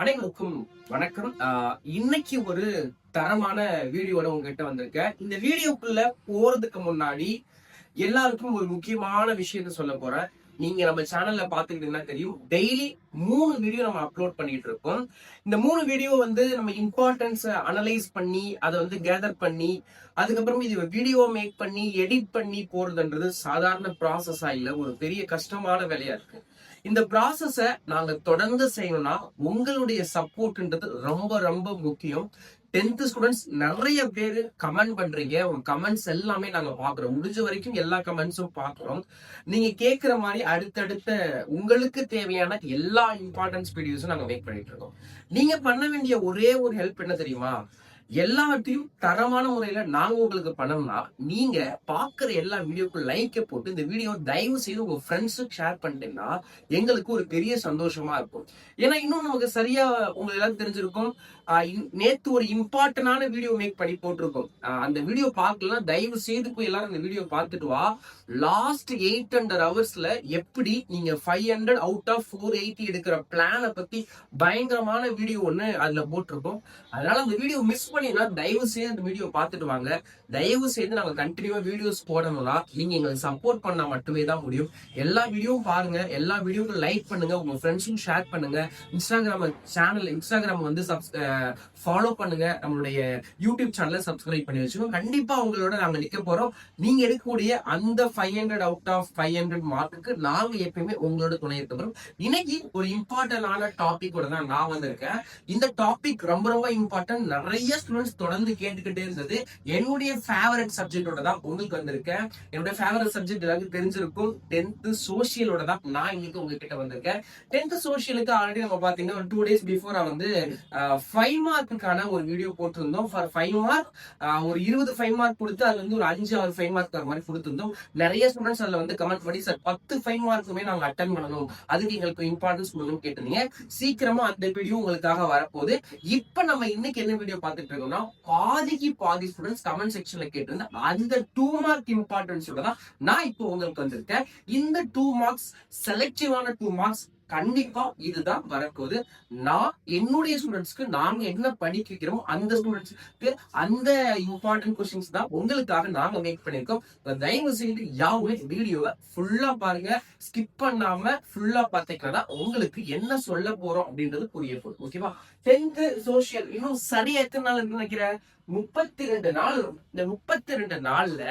அனைவருக்கும் வணக்கம். இன்னைக்கு ஒரு தரமான வீடியோட உங்ககிட்ட வந்திருக்கேன். இந்த வீடியோக்குள்ள போறதுக்கு முன்னாடி எல்லாருக்கும் ஒரு முக்கியமான விஷயத்த சொல்ல போறேன். நீங்க நம்ம சேனல்ல பாத்துக்கிட்டீங்கன்னா தெரியும், டெய்லி 3 வீடியோ நம்ம அப்லோட் பண்ணிட்டு இருக்கோம். இந்த 3 வீடியோ நம்ம இம்பார்ட்டன்ஸ் அனலைஸ் பண்ணி அதை கேதர் பண்ணி அதுக்கப்புறம் இது வீடியோ மேக் பண்ணி எடிட் பண்ணி போறதுன்றது சாதாரண ப்ராசஸா இல்ல, ஒரு பெரிய கஷ்டமான வேலையா இருக்கு. இந்த ப்ராசஸ நாங்க தொடர்ந்து செய்யணும்னா உங்களுடைய சப்போர்ட்ன்றது ரொம்ப ரொம்ப முக்கியம். 10th ஸ்டூடெண்ட்ஸ் நிறைய பேர் கமெண்ட் பண்றீங்க. உங்க கமெண்ட்ஸ் எல்லாமே நாங்க பாக்குறோம். முடிஞ்ச வரைக்கும் எல்லா கமெண்ட்ஸும் பாக்குறோம். நீங்க கேக்குற மாதிரி அடுத்தடுத்த உங்களுக்கு தேவையான எல்லா இம்பார்ட்டன்ஸ் வீடியோஸும் நாங்க மேக் பண்ணிட்டு இருக்கோம். நீங்க பண்ண வேண்டிய ஒரே ஒரு ஹெல்ப் என்ன தெரியுமா? எல்லாத்தையும் தரமான முறையில நாங்க உங்களுக்கு பண்ணோம்னா, நீங்க பாக்குற எல்லா வீடியோக்கும் லைக்க போட்டு இந்த வீடியோ தயவு செய்து உங்க ஃப்ரெண்ட்ஸுக்கு ஷேர் பண்ணிட்டீங்கன்னா எங்களுக்கு ஒரு பெரிய சந்தோஷமா இருக்கும். ஏன்னா இன்னும் நமக்கு சரியா உங்களுக்கு எல்லாரும் தெரிஞ்சிருக்கும், நேத்து ஒரு இம்பார்ட்டன்டான வீடியோ மேக் பண்ணி போட்டிருக்கோம். அந்த வீடியோ பார்க்கலாம், தயவு செய்து போய் எல்லாரும் அந்த வீடியோ பார்த்துட்டு வா. லாஸ்ட் 800 ஹவர்ஸ்ல எப்படி நீங்க 500 அவுட் ஆஃப் 480 எடுக்கிற பிளானை பத்தி பயங்கரமான வீடியோ ஒண்ணு அதுல போட்டிருக்கோம். அதனால அந்த வீடியோ மிஸ் பண்ணினா தயவு செய்து அந்த வீடியோ பார்த்துட்டு வாங்க. தயவு செய்து நாங்க கண்டினியூவா வீடியோஸ் போடணும்னா நீங்க எங்களுக்கு சப்போர்ட் பண்ணா மட்டுமே தான் முடியும். எல்லா வீடியோவும் பாருங்க, எல்லா வீடியோவும் லைக் பண்ணுங்க, உங்க ஃப்ரெண்ட்ஸும் ஷேர் பண்ணுங்க. இன்ஸ்டாகிராம் ஃபாலோ பண்ணுங்க, நம்மளுடைய யூடியூப் சேனலை சப்ஸ்கிரைப் பண்ணி வச்சுக்கோங்க. கண்டிப்பா உங்களோட நாங்க நிக்க போறோம். நீங்க எடுக்கக்கூடிய அந்த 500 அவுட் ஆஃப் 500 மார்க்குக்கு நாங்க எப்பயுமே உங்களோட துணை இருக்க போறோம். இன்னைக்கு ஒரு இம்பார்ட்டன்டான டாபிக்கோட தான் நான் வந்திருக்கேன். இந்த டாபிக் ரொம்ப ரொம்ப இம்பார்ட்டன்ட். நிறைய ஸ்டூடெண்ட்ஸ் தொடர்ந்து கேட்டுக்கிட்டே இருந்தது. என்னுடைய ஃபேவரட் சப்ஜெக்டோட தான் உங்களுக்கு வந்திருக்கேன். என்னுடைய ஃபேவரட் சப்ஜெக்ட் எல்லாருக்கும் தெரிஞ்சிருக்கும், 10th சோசியலோட தான் நான் இன்னைக்கு உங்ககிட்ட வந்திருக்கேன். 10th சோசியலுக்கு ஆல்ரெடி நம்ம பாத்தீங்கன்னா 2 days பிஃபோர் 5 மார்க்குக்கான ஒரு வீடியோ போட்டிருந்தோம். ஃபார் 5 மார்க் ஒரு 20 5 மார்க் கொடுத்து அதுல ஒரு 5-6 5 மார்க் தர மாதிரி கொடுத்திருந்தோம். நிறைய ஸ்டூடெண்ட்ஸ் அதுல கமெண்ட் பண்ணி, சார் 10 5 மார்க்குமே நாங்க அட்டன் பண்ணணும், அதுக்கு எங்களுக்கு இம்பார்ட்டன்ஸ் கொடுக்கணும் கேட்டிருந்தீங்க. சீக்கிரமா அந்த வீடியோ உங்களுக்காக வரப்போகுது. இப்ப நம்ம இன்னைக்கு என்ன வீடியோ பார்த்துட்டு இருக்கோம்னா, பாதிக்கு பாதி ஸ்டூடெண்ட்ஸ் கமெண்ட் செக்ஷன்ல கேட்டிருந்த அந்த 2 மார்க் இம்பார்ட்டன்ஸோட தான் நான் இப்போ உங்களுக்கு வந்திருக்கேன். இந்த 2 மார்க்ஸ் செலக்டிவான 2 மார்க்ஸ் கண்டிப்பா இதுதான் வரப்போகுது. நான் என்னுடைய ஸ்டூடெண்ட்ஸ்க்கு நாங்க என்ன படிக்க வைக்கிறோம் அந்த ஸ்டூடெண்ட்ஸ்க்கு அந்த இம்பார்ட்டன்ட் கொஸ்டின்ஸ் தான் உங்களுக்காக நாங்க மேக் பண்ணிருக்கோம். தயவு செய்து யாவுமே வீடியோவை ஃபுல்லா பாருங்க, ஸ்கிப் பண்ணாம ஃபுல்லா பார்த்தீங்கன்னா உங்களுக்கு என்ன சொல்ல போறோம் அப்படின்றது புரிய போகுது. ஓகேவா? 10th சோசியல் இன்னும் சரியா எத்தனை நாள் இருக்கு நினைக்கிறேன்? 32 நாள். இந்த 32 நாள்ல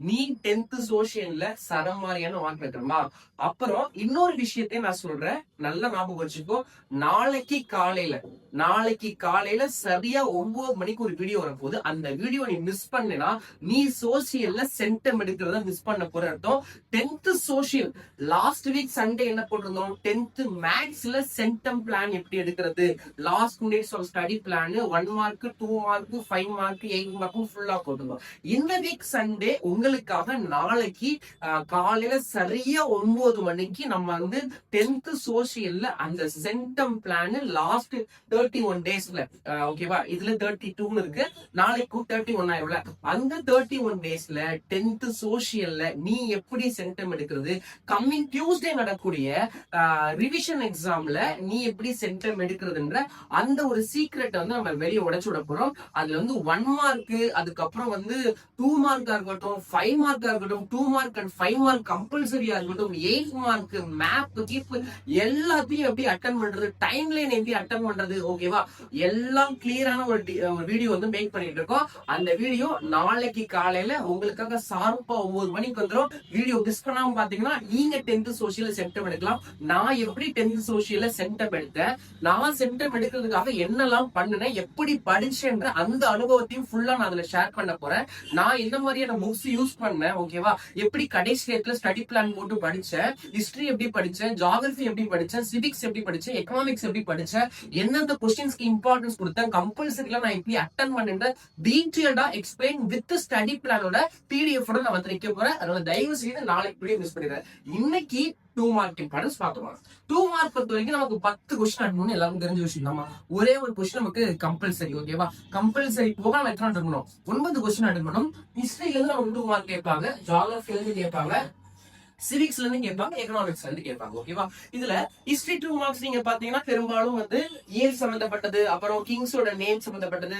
நீ 10th சோசியல்ல சரமாரியான மார்க் எடுக்கணுமா? அப்புறம் இன்னொரு விஷயத்தையும் நான் சொல்றேன், நல்லா ஞாபகம் வச்சுக்கோ. நாளைக்கு காலையில சரியா 9 மணிக்கு ஒரு வீடியோ வரப்போகுது. அந்த வீடியோ நீ மிஸ் பண்ணினா நீ சோசியல்ல சென்டம் எடுக்கிறத மிஸ் பண்ண போற அர்த்தம். 10th social last week Sunday என்ன போட்டிருந்தோம்? 10th மேக்ஸ்ல சென்டம் பிளான் எப்படி எடுக்கிறது, last 2 days of study plan 1 mark 2 mark 5 mark 8 மார்க்கும் ஃபுல்லா போட்டிருந்தோம். இந்த வீக் சண்டே உங்களுக்காக நாளைக்கு காலையில சரியா 9 மணிக்கு நம்ம 10th சோசியல்ல அந்த சென்டம் பிளான் லாஸ்ட் 31 டேஸ்ல, ஓகேவா? இதுல 32 இருக்கு, நாளைக்கு 31 ஆயிடும்ல. அந்த 31 டேஸ்ல 10th சோசியல்ல நீ எப்படி சென்டம் எடுக்கிறது, கம்மிங் டியூஸ்டே நடக்கூடிய ரிவிஷன் எக்ஸாம்ல நீ எப்படி சென்டம் எடுக்கிறதுன்ற அந்த ஒரு சீக்ரெட் நம்ம வெளியே உடைச்சு விட போறோம். அதுல 1 மார்க், அதுக்கப்புறம் 2 மார்க்கா இருக்கட்டும், 5 மார்க்கா இருக்கட்டும், 2 மார்க் அண்ட் 5 மார்க் கம்பல்சரியா இருக்கட்டும், 8 மார்க் மேப் கீப் எல்லாத்தையும் எப்படி அட்டன் பண்றது, டைம் லைன் எப்படி அட்டன் பண்றது, ஓகேவா? எல்லாம் கிளியரான ஒரு வீடியோ மேக் பண்ணிட்டு இருக்கோம். அந்த வீடியோ நாளைக்கு காலையில உங்களுக்காக சார்பா 9 மணிக்கு வந்துடும். வீடியோ மிஸ் பண்ணாம பாத்தீங்கன்னா நீங்க 10th சோசியல் சென்டம் எடுக்கலாம். நான் எப்படி 10th சோசியல்ல சென்டம் எடுத்தேன், நான் சென்டம் எடுக்கிறதுக்காக என்னெல்லாம் பண்ணுனேன், எப்படி படிச்சேன்ற அந்த அனுபவத்தையும் ஃபுல்லா நான் அதுல ஷேர் பண்ண போறேன். நான் எந்த மாதிரியான புக்ஸ் யூஸ் பண்ணேன், ஓகேவா? எப்படி கடைசி நேரத்துல ஸ்டடி பிளான் போட்டு படிச்சேன், ஹிஸ்டரி எப்படி படிச்சேன், ஜியோகிராஃபி எப்படி படிச்சேன், சிவிக்ஸ் எப்படி படிச்சேன், எக்கனாமிக்ஸ் எப்படி படிச்சேன், எந்தெந்த கொஸ்டின்ஸ்க்கு இம்பார்ட்டன்ஸ் கொடுத்தேன், கம்பல்சரில நான் எப்படி அட்டன் பண்ணேன், டீடைல்டா எக்ஸ்பிளைன் வித் ஸ்டடி பிளானோட PDF ஓட நான் வைக்க போறேன். அதனால தயவு செய்து நாளைக்கு வீடியோ மிஸ் பண்ணிடுறேன். இன்னைக்கு 2 மார்க் இம்பார்ட்டன்ஸ் பார்க்கலாம். 2 மார்க் பொறுத்த வரைக்கும் நமக்கு 10 கொஸ்டின் அனுப்பணும், எல்லாரும் தெரிஞ்ச விஷயம் தான். ஒரே ஒரு கொஸ்டின் நமக்கு கம்பல்சரி, ஓகேவா? கம்பல்சரி போக நம்ம எத்தனை அனுப்பணும்? 9 கொஸ்டின் அனுப்பணும். ஹிஸ்டரியில இருந்து நம்ம 2 மார்க் கேட்பாங்க, ஜியோகிராஃபில இருந்து கேட்பாங்க, சிவிக்ஸ்ல இருந்து கேட்பாங்க, எக்கனாமிக்ஸ்ல இருந்து கேட்பாங்க. ஓகேவா? இதுல ஹிஸ்டரி 2 மார்க்ஸ் நீங்க பாத்தீங்கன்னா பெரும்பாலும் வந்து இயர் சம்பந்தப்பட்டது, அப்புறம் கிங்ஸோட நேம் சம்பந்தப்பட்டது,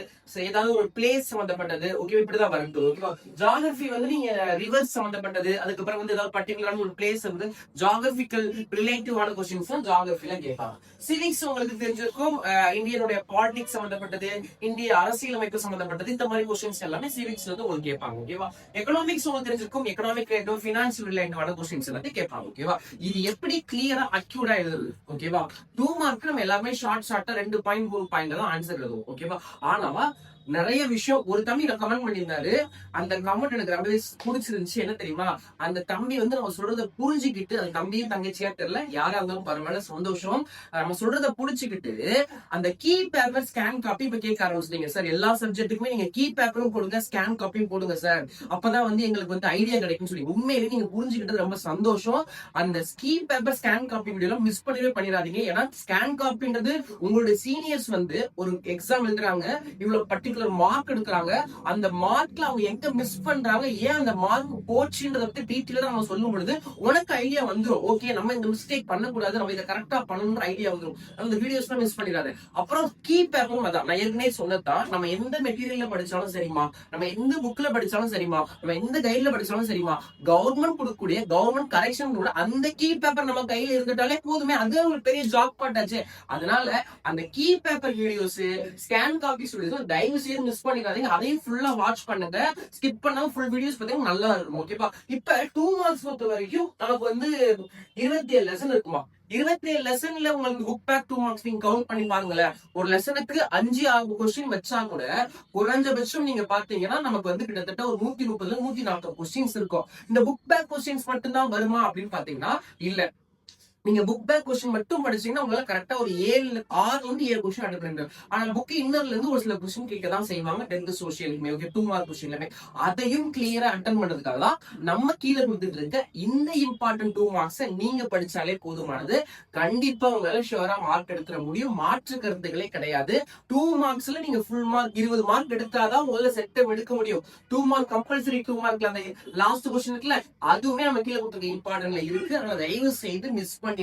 ஏதாவது ஒரு பிளேஸ் சம்பந்தப்பட்டது. ஓகே, இப்படிதான் வருது. ஓகேவா? ஜியோகிராஃபி வந்து நீங்க ரிவர்ஸ் சம்பந்தப்பட்டது, அதுக்கப்புறம் வந்து ஏதாவது பர்டிகுலரான ஒரு பிளேஸ் வந்து ஜியோகிராபிக்கல் ரிலேட்டிவான கொஸ்டின்ஸ் தான் ஜியோகிராஃபில கேட்பாங்க. சிவிக்ஸ் உங்களுக்கு தெரிஞ்சிருக்கும், இந்தியனுடைய பாலிடிக்ஸ் சம்பந்தப்பட்டது, இந்திய அரசியலமைப்பு சம்பந்தப்பட்டது, இந்த மாதிரி கொஸ்டின்ஸ் எல்லாமே சிவிக்ஸ்ல இருந்து உங்களுக்கு கேட்பாங்க. ஓகேவா? எக்கனாமிக்ஸ் உங்களுக்கு தெரிஞ்சிருக்கும், எக்கனாமிக் ரிலேட்டிவ், ஃபினான்சியல் ரிலேட்டிவான கொஸ்டின்ஸ் எல்லாத்தையும் கேட்பாங்க. ஓகேவா? இது எப்படி கிளியரா அக்யூரா எழுதுது? ஓகேவா? 2 மார்க் நம்ம எல்லாமே ஷார்ட்டா 2 பாயிண்ட் 3 பாயிண்ட் தான் ஆன்சர் எழுதுவோம். ஓகேவா? ஆனா நிறைய விஷயம் ஒரு தம்பி கமெண்ட் பண்ணியிருந்தாரு. அந்த கமெண்ட் எனக்கு ரொம்பவே பிடிச்சிருந்துச்சு. என்ன தெரியுமா? அந்த தம்பி வந்து நம்ம சொல்றத புரிஞ்சுக்கிட்டு, அந்த தம்பியும் தங்கச்சியா தெரியல, யாரா இருந்தாலும் பரவாயில்ல, சந்தோஷம். நம்ம சொல்றத புடிச்சுக்கிட்டு அந்த கீ பேப்பர் ஸ்கேன் காப்பி இப்ப கேட்க ஆரம்பிச்சிட்டீங்க. சார் எல்லா சப்ஜெக்ட்டுக்குமே நீங்க கீ பேப்பரும் போடுங்க, ஸ்கேன் காப்பியும் போடுங்க சார், அப்பதான் வந்து எங்களுக்கு வந்து ஐடியா கிடைக்கும் சொல்லி உண்மையிலேயே நீங்க புரிஞ்சுக்கிட்டு ரொம்ப சந்தோஷம். அந்த key paper scan copy video miss பண்ணவே பண்ணிடாதீங்க. ஏன்னா ஸ்கேன் காப்பின்றது உங்களுடைய சீனியர்ஸ் வந்து ஒரு எக்ஸாம் எழுதுறாங்க, இவ்வளவு பர்டிகுலர் மார்க் எடுக்கிறாங்க, அந்த மார்க்ல அவங்க எங்க மிஸ் பண்றாங்க, ஏன் அந்த மார்க் போச்சுன்றத பத்தி டீட்டெயிலா நம்ம சொல்லும் பொழுது உனக்கு ஐடியா வந்துரும். ஓகே, நம்ம இந்த மிஸ்டேக் பண்ணக்கூடாது, நம்ம இதை கரெக்டா பண்ணணும்ன்ற ஐடியா வந்துரும். அந்த வீடியோஸ் மிஸ் பண்ணிடாது. அப்புறம் கீ பேப்பரும் அதான் நான் ஏற்கனவே சொன்னதான், நம்ம எந்த மெட்டீரியல்ல படிச்சாலும் சரிமா, நம்ம எந்த புக்ல படிச்சாலும் சரிமா, நம்ம எந்த கைட்ல படிச்சாலும் சரிமா, கவர்மெண்ட் கொடுக்கக்கூடிய கவர்மெண்ட் கரெக்ஷன் கூட அந்த கீ பேப்பர் நம்ம கையில இருந்துட்டாலே போதுமே, அது ஒரு பெரிய ஜாப் பாட்டாச்சு. அதனால அந்த key paper videos, scan copies videos தயவு மிஸ் பண்ணிக்காதீங்க. அதையும் ஃபுல்லா வாட்ச் பண்ணுங்க. ஸ்கிப் பண்ணாம ஃபுல் வீடியோஸ் பார்த்தீங்கன்னா நல்லா இருக்கும். ஓகேவா? இப்ப 2 மார்க்ஸ் பொறுத்த வரைக்கும் நமக்கு வந்து 27 லெசன் இருக்குமா. 27 லெசன்ல உங்களுக்கு புக் பேக் 2 மார்க்ஸ் நீங்க கவுண்ட் பண்ணி பாருங்களேன். ஒரு லெசனுக்கு 5-6 கொஸ்டின் வச்சா கூட குறைஞ்சபட்சம் நீங்க பாத்தீங்கன்னா நமக்கு வந்து கிட்டத்தட்ட ஒரு 130 140 கொஸ்டின்ஸ் இருக்கும். இந்த புக் பேக் கொஸ்டின்ஸ் மட்டும் தான் வருமா அப்படின்னு பாத்தீங்கன்னா இல்ல. நீங்க புக் பேக் கொஸ்டின் மட்டும் படிச்சீங்கன்னா உங்களால கரெக்டா ஒரு 6 கொஸ்டின் அட்டன் பண்ணிடும். ஆனா புக் இன்னர்ல இருந்து ஒரு சில கொஸ்டின் கேட்க தான் செய்வாங்க. 10th சோசியலுமே ஓகே, 2 மார்க் கொஸ்டின்லுமே அதையும் கிளியரா அட்டன் பண்றதுக்காக தான் நம்ம கீழே கொடுத்துட்டு இருக்க இந்த இம்பார்ட்டன்ட் 2 மார்க்ஸ் நீங்க படிச்சாலே போதுமானது. கண்டிப்பா உங்களால ஷுவரா மார்க் எடுத்துட முடியும், மாற்று கருத்துக்களே கிடையாது. 2 மார்க்ஸ்ல நீங்க ஃபுல் மார்க் 20 மார்க் எடுத்தாதான் உங்களால செட்டம் எடுக்க முடியும். 2 மார்க் கம்பல்சரி 2 மார்க்ல அந்த லாஸ்ட் கொஸ்டின் இருக்குல்ல, அதுவுமே நம்ம கீழே கொடுத்துருக்க இம்பார்ட்டன்ட்ல இருக்கு. அதனால தயவு செய்து மிஸ் பண்ணிடாத.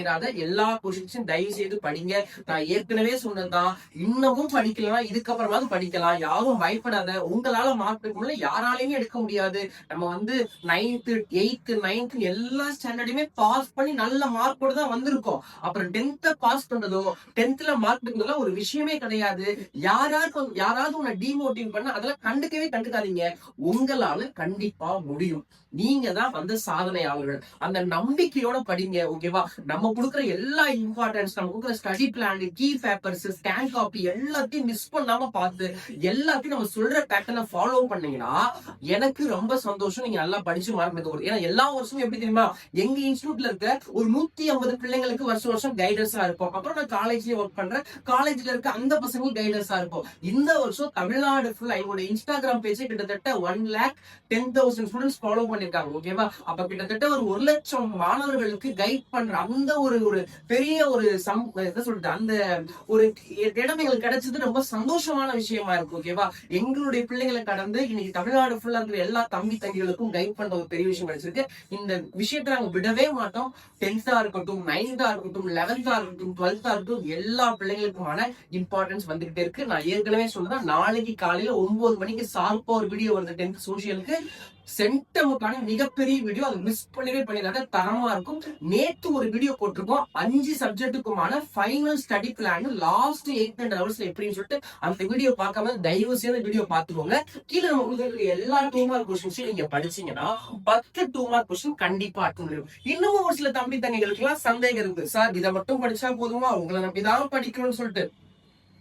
எல்லா கொஸ்டின்ஸும் தயவு செய்து படிங்க. நான் ஏற்கனவே சொன்னதுதான், இன்னமும் படிக்கலாம், இதுக்கப்புறமாவது படிக்கலாம். யாரும் பயப்படாத. உங்களால மார்க் எடுக்க முடியல, யாராலையுமே எடுக்க முடியாது. நம்ம வந்து 9th 8th 9th எல்லா ஸ்டாண்டர்டையுமே பாஸ் பண்ணி நல்ல மார்க்கோட தான் வந்திருக்கோம். அப்புறம் 10th பாஸ் பண்றதோ 10th மார்க் எடுக்கிறதோ ஒரு விஷயமே கிடையாது. யாராவது உன்னை டிமோட்டிவ் பண்ண அதெல்லாம் கண்டுக்காதீங்க. உங்களால கண்டிப்பா முடியும். நீங்க தான் வந்து சாதனையாளர்கள். அந்த நம்பிக்கையோட படிங்க. ஓகேவா? நம்ம கொடுக்குற எல்லா இம்பார்ட்டன்ஸ், நம்ம கொடுக்குற study plan, key papers, scan copy எல்லாத்தையும் மிஸ் பண்ணாம பார்த்து எல்லாத்தையும் நம்ம சொல்ற பேட்டர்னை ஃபாலோ பண்ணீங்கன்னா எனக்கு ரொம்ப சந்தோஷம். நீங்க நல்லா படிச்சு மார்க் எடுக்க. ஏன்னா எல்லா வருஷமும் எப்படி தெரியுமா, எங்க இன்ஸ்டியூட்ல இருக்க ஒரு 150 பிள்ளைங்களுக்கு வருஷம் கைடன்ஸா இருப்போம். அப்புறம் நான் காலேஜ்லயே ஒர்க் பண்றேன், காலேஜ்ல இருக்க அந்த பசங்களும் கைடன்ஸா இருப்போம். இந்த வருஷம் தமிழ்நாடு ஃபுல்லா என்னோட இன்ஸ்டாகிராம் பேஜ் கிட்டத்தட்ட 1,10,000 ஸ்டூடெண்ட்ஸ் ஃபாலோ பண்ணிருக்காங்க. ஓகேவா? அப்ப கிட்டத்தட்ட ஒரு 1,00,000 மாணவர்களுக்கு கைட் பண்ற அந்த ஒரு பெரிய ஒரு அந்த ஒரு இடம் எங்களுக்கு கிடைச்சது ரொம்ப சந்தோஷமான விஷயமா இருக்கு. ஓகேவா? எங்களுடைய பிள்ளைகளை கடந்து இன்னைக்கு தமிழ்நாடு ஃபுல்லா இருக்கிற எல்லா தம்பி தங்கிகளுக்கும் கைட் பண்ற ஒரு பெரிய விஷயம் கிடைச்சிருக்கு. இந்த விஷயத்த நாங்க விடவே மாட்டோம். 10th இருக்கட்டும், 9th இருக்கட்டும், 11th இருக்கட்டும், 12th இருக்கட்டும், எல்லா பிள்ளைகளுக்குமான இம்பார்ட்டன்ஸ் வந்துகிட்டே இருக்கு. நான் ஏற்கனவே சொல்றேன், நாளைக்கு காலையில 9 மணிக்கு ஷார்ப்பா ஒரு வீடியோ வருது 10th சோசியலுக்கு. சென்டமுக்கான மிகப்பெரிய வீடியோ, அது மிஸ் பண்ணவே பண்ணிடாத, தரமா இருக்கும். நேத்து ஒரு வீடியோ போட்டிருக்கோம் 5 சப்ஜெக்ட்டுக்குமான ஃபைனல் ஸ்டடி பிளான் லாஸ்ட் 8 ஹவர்ஸ்ல எப்படின்னு சொல்லிட்டு. அந்த வீடியோ பார்க்காம தயவு செய்து வீடியோ பார்த்துக்கோங்க. கீழே நம்ம கொடுக்குற எல்லா 2 மார்க் கொஸ்டின்ஸையும் நீங்க படிச்சீங்கன்னா 10 2 மார்க் கொஸ்டின் கண்டிப்பா அட்டன் முடியும். இன்னமும் ஒரு சில தம்பி தங்கைகளுக்கு எல்லாம் சந்தேகம் இருக்கு, சார் இதை மட்டும் படிச்சா போதுமா, உங்களை நம்பிதான் படிக்கணும்னு சொல்லிட்டு.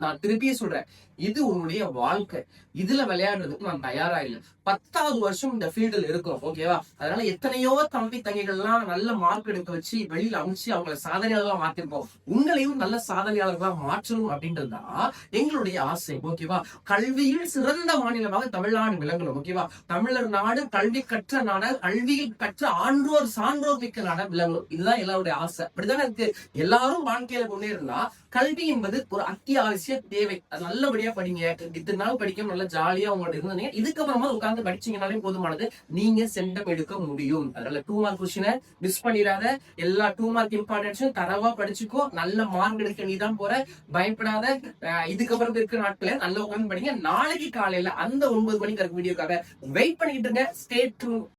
நான் திருப்பியே சொல்றேன், இது உன்னுடைய வாழ்க்கை. இதுல விளையாடுறதுக்கு நான் தயாரா இல்லை. 10வது வருஷம் இந்த ஃபீல்டுல இருக்கும். ஓகேவா? அதனால எத்தனையோ தம்பி தங்கைகள்லாம் நல்ல மார்க் எடுக்க வச்சு வெளியில அமைச்சு அவங்களை சாதனையாளர்களா மாத்திருப்போம். உங்களையும் நல்ல சாதனையாளர்களா மாற்றணும் அப்படின்றதுதான் எங்களுடைய ஆசை. ஓகேவா? கல்வியில் சிறந்த மாநிலமாக தமிழ்நாடு விளங்கணும். ஓகேவா? தமிழர் நாடு கல்வி கற்ற நாடு, கல்வியில் கற்ற ஆன்றோர் சான்றோர் மிக்க நாடு விளங்கணும். இதுதான் எல்லாருடைய ஆசை. அப்படித்தானே இருக்கு. எல்லாரும் வாழ்க்கையில முன்னேறினா கல்வி என்பது ஒரு அத்தியாவசிய அவசியம் தேவை. அது நல்லபடியா படிங்க. இத்தனை நாள் படிக்க நல்லா ஜாலியா உங்களோட இருந்தீங்க. இதுக்கப்புறமா உட்கார்ந்து படிச்சீங்கனாலே போதுமானது. நீங்க சென்டம் எடுக்க முடியும். அதனால 2 மார்க் கொஸ்டினை மிஸ் பண்ணிடாத. எல்லா 2 மார்க் இம்பார்ட்டன்ஸும் தரவா படிச்சுக்கோ. நல்ல மார்க் எடுக்க நீ தான் போற. பயப்படாத. இதுக்கப்புறம் இருக்கிற நாட்கள நல்லா உட்கார்ந்து படிங்க. நாளைக்கு காலையில அந்த 9 மணிக்கு இருக்க வீடியோக்காக வெயிட் பண்ணிட்டு இருங்க. Stay tune.